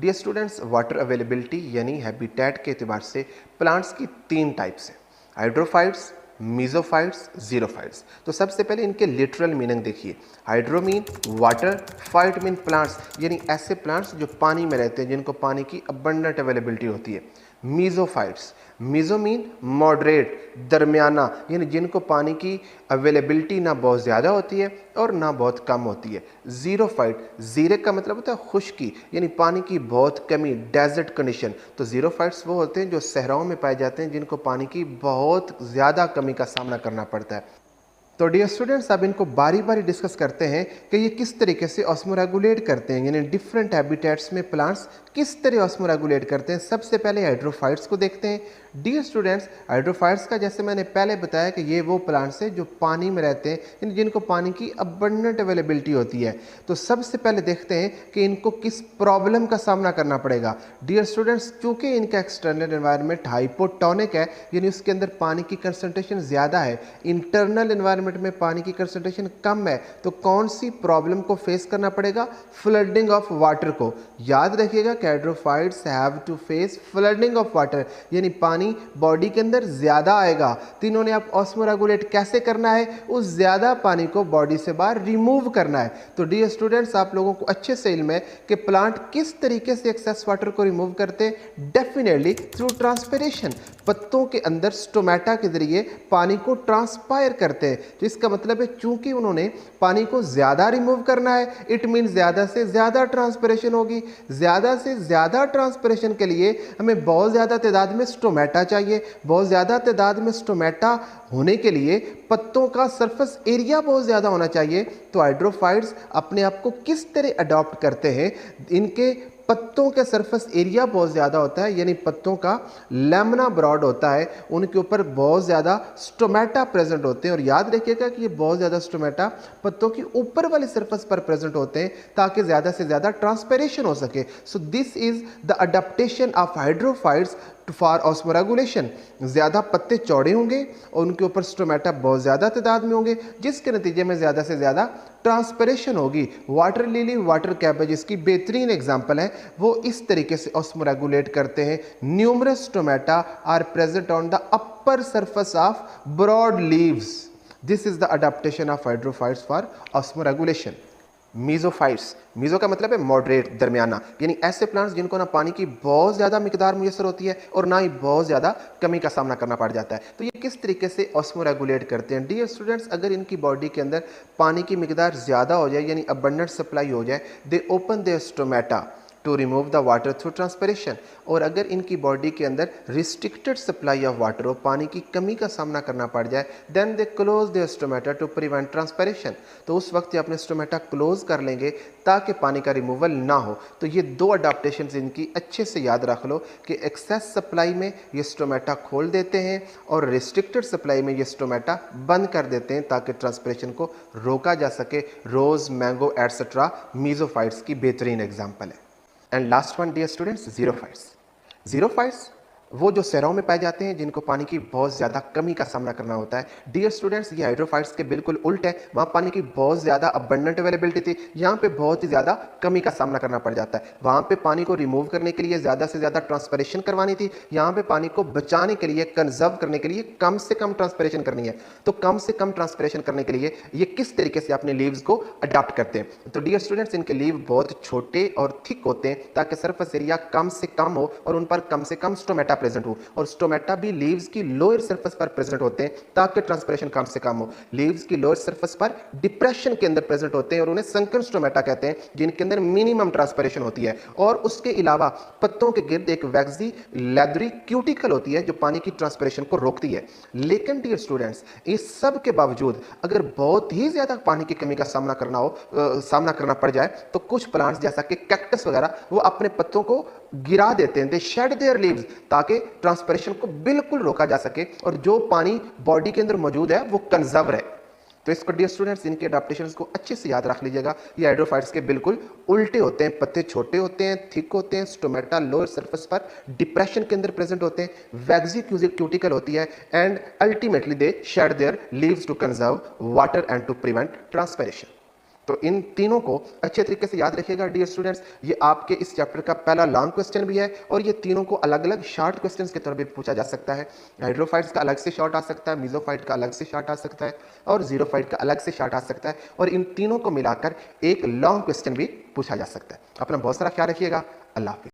Dear students, water availability यानी habitat के एतबार से प्लांट्स की 3 टाइप्स हैं, हाइड्रोफाइट्स, मीजोफाइट्स, जीरोफाइट्स। तो सबसे पहले इनके लिटरल मीनिंग देखिए। Hydro mean water, fight mean plants यानी ऐसे प्लांट्स जो पानी में रहते हैं, जिनको पानी की अबंडेंट अवेलेबिलिटी होती है। मीजोफाइट्स, मीजो मीन मॉडरेट, दरमियाना यानी जिनको पानी की अवेलेबिलिटी ना बहुत ज़्यादा होती है और ना बहुत कम होती है। ज़ीरोफाइट, ज़ीरे का मतलब होता है खुश्की यानी पानी की बहुत कमी, डेजर्ट कंडीशन। तो ज़ीरोफाइट्स वो होते हैं जो सहराओं में पाए जाते हैं, जिनको पानी की बहुत ज़्यादा कमी का सामना करना पड़ता है। तो डियर स्टूडेंट्स, अब इनको बारी बारी डिस्कस करते हैं कि ये किस तरीके से ऑस्मोरेगुलेट करते हैं, यानी डिफरेंट हैबिटेट्स में प्लांट्स किस तरह ऑस्मोरेगुलेट करते हैं। सबसे पहले हाइड्रोफाइट्स को देखते हैं। डियर स्टूडेंट्स, हाइड्रोफाइट्स का जैसे मैंने पहले बताया कि ये वो प्लांट्स हैं जो पानी में रहते हैं, यानी जिनको पानी की अबंडेंट अवेलेबिलिटी होती है। तो सबसे पहले देखते हैं कि इनको किस प्रॉब्लम का सामना करना पड़ेगा। डियर स्टूडेंट्स, चूंकि इनका एक्सटर्नल एनवायरनमेंट हाइपोटोनिक है, यानी उसके अंदर पानी की कंसंट्रेशन ज़्यादा है, इंटरनल एनवायरनमेंट में पानी की कंसंट्रेशन कम है, तो कौन सी प्रॉब्लम को फेस करना पड़ेगा? फ्लडिंग ऑफ वाटर को। याद रखिएगा, hydrophytes have to face flooding of water, यानी पानी बॉडी के अंदर ज्यादा आएगा। तो इन्होंने आप ऑस्मोरेगुलेट कैसे करना है? उस ज्यादा पानी को बॉडी से बाहर रिमूव करना है। तो डियर स्टूडेंट्स, आप लोगों को अच्छे से इल्म है कि प्लांट किस तरीके से एक्सेस वाटर को रिमूव करते हैं। डेफिनेटली थ्रू ट्रांसपिरेशन, पत्तों के अंदर स्टोमेटा के जरिए पानी को ट्रांसपायर करते हैं। तो इसका मतलब है चूंकि उन्होंने पानी को ज्यादा रिमूव करना है, इट मीन ज्यादा से ज्यादा ट्रांसपिरेशन होगी। ज्यादा से ज्यादा ट्रांसपिरेशन के लिए हमें बहुत ज्यादा तादाद में स्टोमेटा चाहिए। बहुत ज्यादा तादाद में स्टोमेटा होने के लिए पत्तों का सरफेस एरिया बहुत ज्यादा होना चाहिए। तो हाइड्रोफाइट्स अपने आप को किस तरह अडॉप्ट करते हैं? इनके पत्तों के सरफेस एरिया बहुत ज़्यादा होता है, यानी पत्तों का लैमिना ब्रॉड होता है, उनके ऊपर बहुत ज़्यादा स्टोमेटा प्रेजेंट होते हैं। और याद रखिएगा कि ये बहुत ज़्यादा स्टोमेटा पत्तों की ऊपर वाली सरफेस पर प्रेजेंट होते हैं ताकि ज़्यादा से ज़्यादा ट्रांसपिरेशन हो सके। So this is the adaptation of hydrophytes for osmoregulation. ज़्यादा पत्ते चौड़े होंगे और उनके ऊपर स्टोमेटा बहुत ज़्यादा तादाद में होंगे, जिसके नतीजे में ज़्यादा से ज़्यादा ट्रांसपिरेशन होगी। वाटर लिली, वाटर कैबेज इसकी बेहतरीन एग्जाम्पल है। वो इस तरीके से ऑस्मोरेगुलेट करते हैं। Numerous stomata are present on the upper surface of broad leaves. This is the adaptation of hydrophytes for osmoregulation. Mesophytes, meso का मतलब है मॉडरेट, दरमियाना, यानी ऐसे प्लांट्स जिनको ना पानी की बहुत ज़्यादा मिकदार मुयसर होती है और ना ही बहुत ज़्यादा कमी का सामना करना पड़ जाता है। तो ये किस तरीके से ऑस्मोरेगुलेट करते हैं? डियर स्टूडेंट्स, अगर इनकी बॉडी के अंदर पानी की मिकदार ज़्यादा हो जाए, यानी अबंडेंट सप्लाई हो जाए, they open their stomata to remove the water through transpiration. और अगर इनकी बॉडी के अंदर रिस्ट्रिक्टेड सप्लाई ऑफ वाटर हो, पानी की कमी का सामना करना पड़ जाए, then they close their stomata to prevent transpiration. तो उस वक्त ये अपने स्टोमेटा क्लोज कर लेंगे ताकि पानी का रिमूवल ना हो। तो ये 2 अडाप्टेशन इनकी अच्छे से याद रख लो कि एक्सेस सप्लाई में ये स्टोमेटा खोल देते हैं और रिस्ट्रिक्टेड सप्लाई में ये स्टोमेटा बंद कर देते हैं ताकि ट्रांसपिरेशन को रोका जा सके। रोज, मैंगो एटसेट्रा मीजोफाइट्स की बेहतरीन एग्जाम्पल है। And last one dear students, xerophytes. Xerophytes वो जो सहराओं में पाए जाते हैं, जिनको पानी की बहुत ज़्यादा कमी का सामना करना होता है। डियर स्टूडेंट्स, ये हाइड्रोफाइट्स के बिल्कुल उल्ट है। वहाँ पानी की बहुत ज़्यादा अबंडेंट अवेलेबिलिटी थी, यहाँ पे बहुत ही ज़्यादा कमी का सामना करना पड़ जाता है। वहाँ पे पानी को रिमूव करने के लिए ज़्यादा से ज़्यादा ट्रांसपिरेशन करवानी थी, यहाँ पे पानी को बचाने के लिए, कंजर्व करने के लिए कम से कम ट्रांसपिरेशन करनी है। तो कम से कम ट्रांसपिरेशन करने के लिए ये किस तरीके से अपने लीव्स को अडॉप्ट करते हैं? तो डियर स्टूडेंट्स, इनके लीव बहुत छोटे और थिक होते हैं ताकि सरफेस एरिया कम से कम हो और उन पर कम से कम स्टोमेटा प्रेजेंट हो। और स्टोमेटा भी लीव्स की लोअर सरफेस पर प्रेजेंट होते हैं ताकि ट्रांसपिरेशन कम से कम हो। लीव्स की लोअर सरफेस पर डिप्रेशन के अंदर प्रेजेंट होते हैं और उन्हें संकन स्टोमेटा कहते हैं, जिनके अंदर मिनिमम ट्रांसपिरेशन होती है। और उसके अलावा पत्तों के गिर्द एक वैक्सी लेदरी क्यूटिकल होती है जो पानी की ट्रांसपिरेशन को रोकती है। लेकिन डियर स्टूडेंट्स, इस सब के बावजूद अगर बहुत ही ज्यादा पानी की कमी का सामना करना पड़ जाए, तो कुछ प्लांट्स जैसा कि कैक्टस वगैरह वो अपने पत्तों को गिरा देते हैं, दे शेड देयर लीव्स, ताकि ट्रांसपिरेशन को बिल्कुल रोका जा सके और जो पानी बॉडी के अंदर मौजूद है वो कंजर्व रहे। तो इसको डियर स्टूडेंट्स, इनके अडॉप्टेशंस को अच्छे से याद रख लीजिएगा। ये हाइड्रोफाइट्स के बिल्कुल उल्टे होते हैं। पत्ते छोटे होते हैं, थिक होते हैं, स्टोमेटा लोअर सरफेस पर डिप्रेशन के अंदर प्रेजेंट होते हैं, वैक्सी क्यूटिकल होती है, and ultimately they shed their leaves to conserve water and to prevent transpiration. तो इन तीनों को अच्छे तरीके से याद रखिएगा डियर स्टूडेंट्स। ये आपके इस चैप्टर का पहला लॉन्ग क्वेश्चन भी है और ये तीनों को अलग अलग शॉर्ट क्वेश्चन के तौर पर पूछा जा सकता है। हाइड्रोफाइट्स का अलग से शॉर्ट आ सकता है, मीजोफाइट का अलग से शॉर्ट आ सकता है और जीरोफाइट का अलग से शॉर्ट आ सकता है, और इन तीनों को मिलाकर एक लॉन्ग क्वेश्चन भी पूछा जा सकता है। अपना बहुत सारा ख्याल रखिएगा। अल्लाह हाफिज़।